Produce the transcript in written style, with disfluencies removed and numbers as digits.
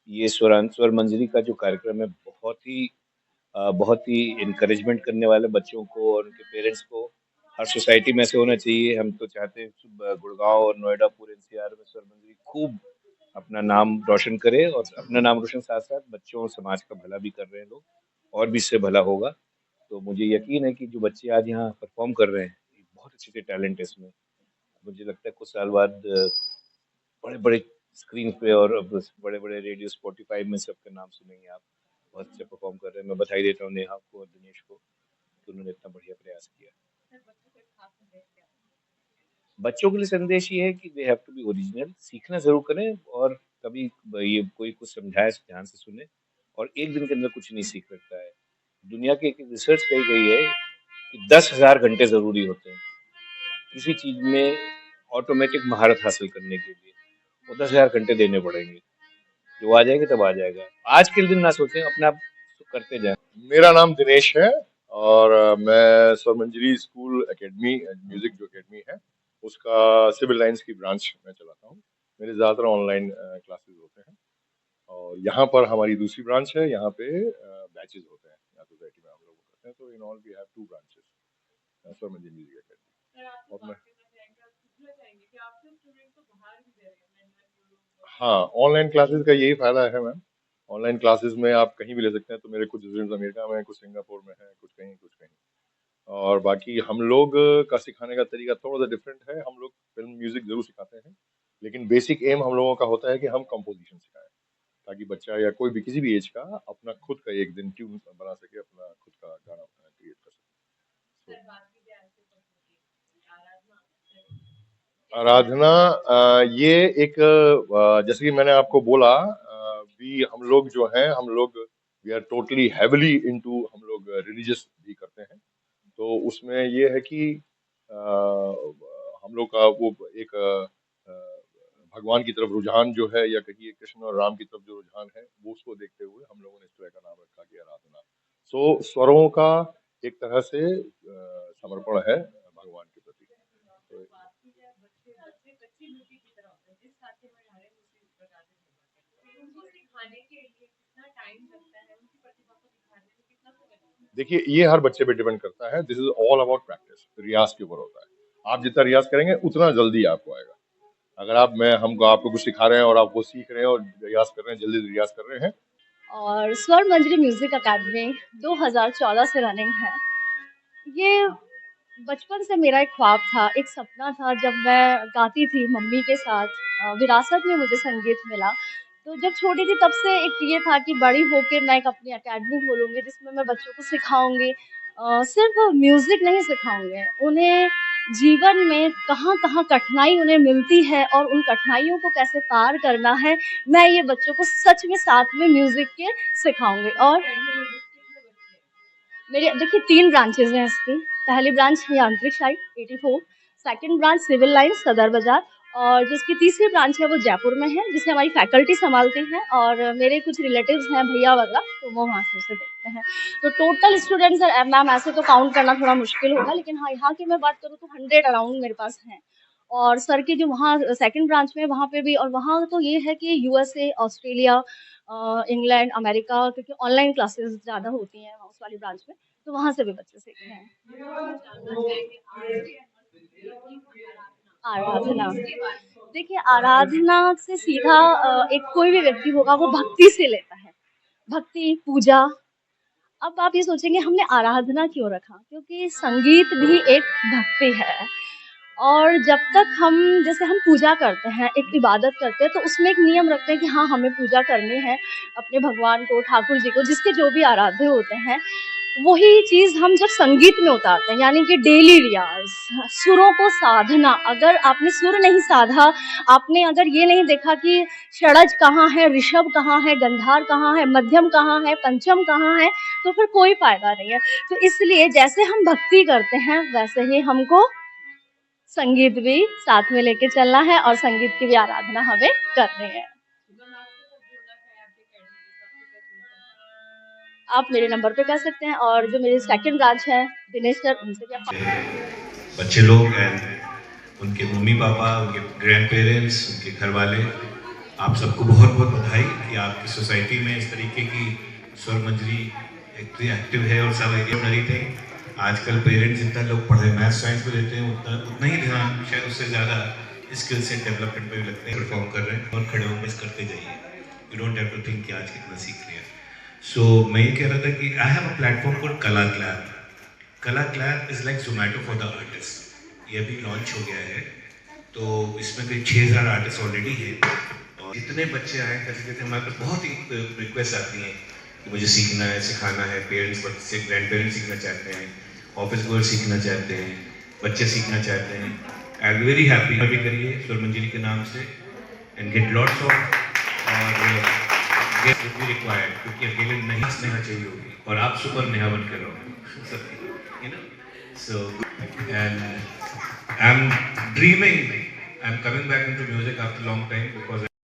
ये स्वर मंजरी का जो कार्यक्रम है बहुत ही इनकरेजमेंट करने वाले बच्चों को और उनके पेरेंट्स को हर सोसाइटी में ऐसे होना चाहिए। हम तो चाहते हैं गुड़गांव और नोएडा पूरे एनसीआर में स्वर मंजरी खूब अपना नाम रोशन करे और अपना नाम रोशन साथ साथ बच्चों और समाज का भला भी कर रहे हैं लोग और भी इससे भला होगा। तो मुझे यकीन है कि जो बच्चे आज यहाँ परफॉर्म कर रहे हैं बहुत अच्छे से टैलेंट है इसमें। मुझे लगता है कुछ साल बाद बड़े बड़े स्क्रीन पे और बड़े बड़े रेडियो स्पॉटिफाई में सबके नाम सुनेंगे आप। बहुत अच्छे परफॉर्म कर रहे हैं। मैं बधाई देता हूँ नेहा को और दिनेश को कि उन्होंने इतना बढ़िया प्रयास किया। बच्चों के लिए संदेश ये है कि they have to be original, सीखना जरूर करें और कभी ये कोई कुछ समझाए ध्यान से सुने और एक दिन के अंदर कुछ नहीं सीख सकता है। दुनिया की एक रिसर्च कही गई है कि 10,000 घंटे जरूरी होते हैं किसी चीज में ऑटोमेटिक महारत हासिल करने के लिए। वो 10,000 घंटे देने पड़ेंगे। जो आ जाएगा तब आ जाएगा। आज के दिन ना सोचें, अपने आप करते जाएं। मेरा नाम दिनेश है और मैं स्वर मंजरी स्कूल एकेडमी म्यूजिक जो एकेडमी है उसका सिविल लाइंस की ब्रांच में चलाता हूँ। मेरे ज़्यादातर ऑनलाइन क्लासेस होते हैं और यहाँ पर हमारी दूसरी ब्रांच है। यहाँ पे बैचेस होते हैं, यहाँ सोसाइटी में हम लोग करते हैं। तो in all we have 2 branches Swar Manjari music academy. और मैं हाँ, ऑनलाइन क्लासेस का यही फायदा है मैम। ऑनलाइन क्लासेस में आप कहीं भी ले सकते हैं। तो मेरे कुछ स्टूडेंट्स अमेरिका में हैं, कुछ सिंगापुर में हैं, कुछ कहीं कुछ कहीं। और बाकी हम लोग का सिखाने का तरीका थोड़ा सा डिफरेंट है। हम लोग फिल्म म्यूजिक जरूर सिखाते हैं लेकिन बेसिक एम हम लोगों का होता है कि हम कंपोजिशन सिखाएं ताकि बच्चा या कोई भी किसी भी एज का अपना खुद का एक दिन ट्यून बना सके, अपना खुद का गाना क्रिएट कर सके। आराधना ये एक जैसे कि मैंने आपको बोला भी हम लोग जो हैं हम लोग we are totally heavily into, हम लोग रिलीजियस भी करते हैं। तो उसमें ये है कि हम लोग का वो एक भगवान की तरफ रुझान जो है या कहिए कृष्ण और राम की तरफ जो रुझान है वो उसको देखते हुए हम लोगों ने इस तरह का नाम रखा कि आराधना। सो स्वरों का एक तरह से समर्पण है भगवान के प्रति। तो देखिए ये हर बच्चे पे डिपेंड करता है। This is all about practice, रियाज के ऊपर होता है। आप जितना रियाज करेंगे उतना जल्दी आपको आएगा। अगर आप मैं हमको आपको कुछ सिखा रहे हैं और आप वो सीख रहे हैं और रियाज कर रहे हैं, जल्दी रियाज कर रहे हैं। और स्वर मंजरी म्यूजिक अकादमी 2014 से रनिंग है। ये बचपन से मेरा एक ख्वाब था, एक सपना था। जब मैं गाती थी मम्मी के साथ, विरासत में मुझे संगीत मिला। तो जब छोटी थी तब से एक ये था कि बड़ी होके मैं एक अपनी अकेडमी खोलूँगी जिसमें मैं बच्चों को सिखाऊँगी। सिर्फ़ म्यूज़िक नहीं सिखाऊँगी, उन्हें जीवन में कहाँ-कहाँ कठिनाई उन्हें मिलती है और उन कठिनाइयों को कैसे पार करना है, मैं ये बच्चों को सच में साथ में म्यूज़िक के सिखाऊँगी। और मेरे देखिए 3 ब्रांचेज़ हैं इसकी। पहली ब्रांच है यांत्रिक site 84, second branch Civil Lines Sadar Bazaar और जिसकी तीसरी ब्रांच है वो जयपुर में है, जिसे हमारी फैकल्टी सँभालती हैं और मेरे कुछ रिलेटिव्स हैं भैया वगैरह, तो वो वहाँ से उसे देखते हैं। तो टोटल स्टूडेंट्स मैम ऐसे तो काउंट करना थोड़ा मुश्किल होगा, लेकिन हाँ, यहाँ की मैं बात करूँ तो 100 अराउंड मेरे पास हैं। और सर की जो वहाँ सेकंड ब्रांच में वहाँ पे भी, और वहाँ तो ये है कि यूएसए, ऑस्ट्रेलिया, इंग्लैंड, अमेरिका, क्योंकि ऑनलाइन क्लासेस ज़्यादा होती हैं उस वाली ब्रांच में, तो वहाँ से भी बच्चे सीख रहे हैं। आराधना, देखिए आराधना से सीधा एक कोई भी व्यक्ति होगा वो भक्ति से लेता है, भक्ति, पूजा। अब आप ये सोचेंगे हमने आराधना क्यों रखा? क्योंकि संगीत भी एक भक्ति है। और जब तक हम जैसे हम पूजा करते हैं, एक इबादत करते हैं, तो उसमें एक नियम रखते हैं कि हाँ, हमें पूजा करनी है अपने भगवान को, ठाकुर जी को, जिसके जो भी आराध्य होते हैं। वही चीज़ हम जब संगीत में उतारते हैं, यानी कि डेली रियाज़, सुरों को साधना। अगर आपने सुर नहीं साधा, आपने अगर ये नहीं देखा कि षडज कहाँ है, ऋषभ कहाँ है, गंधार कहाँ है, मध्यम कहाँ है, पंचम कहाँ है, तो फिर कोई फ़ायदा नहीं है। तो इसलिए जैसे हम भक्ति करते हैं, वैसे ही हमको संगीत भी साथ में लेके चलना है और संगीत की भी आराधना हमें करनी है। आप मेरे नंबर पे कर सकते हैं और जो मेरी सेकंड ब्रांच है दिनेश सर, उनसे भी आप बच्चे लोग हैं, उनके मम्मी पापा, उनके ग्रैंड पेरेंट्स, उनके घर वाले आप सबको बहुत बहुत बधाई कि आपकी सोसाइटी में इस तरीके की स्वर मंजरी इतनी एक्टिव है और सब एरिया थे। आजकल पेरेंट्स जितना लोग पढ़े मैथ साइंस को देते हैं उतना ही ध्यान शायद उससे ज़्यादा स्किल सेट डेवलपमेंट पे भी लगते हैं। परफॉर्म कर रहे हैं और खड़े होकर मिस करते जाइए। You don't have to think कि आज कितना सीख लिया। सो मैं ये कह रहा था कि I have a platform for कला क्लैब। कला क्लैब is like Zomato for the artist. ये अभी लॉन्च हो गया है, तो इसमें करीब 6000 आर्टिस्ट ऑलरेडी है। और जितने बच्चे आए कैसे कहते हैं, हमारे पास बहुत ही रिक्वेस्ट आती हैं कि मुझे सीखना है, सिखाना है। पेरेंट्स बच्चे ग्रैंड पेरेंट्स सीखना चाहते हैं, ऑफिस गोअर सीखना चाहते हैं, बच्चे सीखना चाहते हैं। I am very happy. भी करिए स्वर मंजरी के नाम से एंड गेट लॉट्स ऑफ और गेट विल बी रिक्वायर्ड, क्योंकि अकेले नहीं स्नेहा चाहिए होगी और आप सुपर नेहा बन कर रहो, you know. So and I am dreaming, I am coming back into music after long time because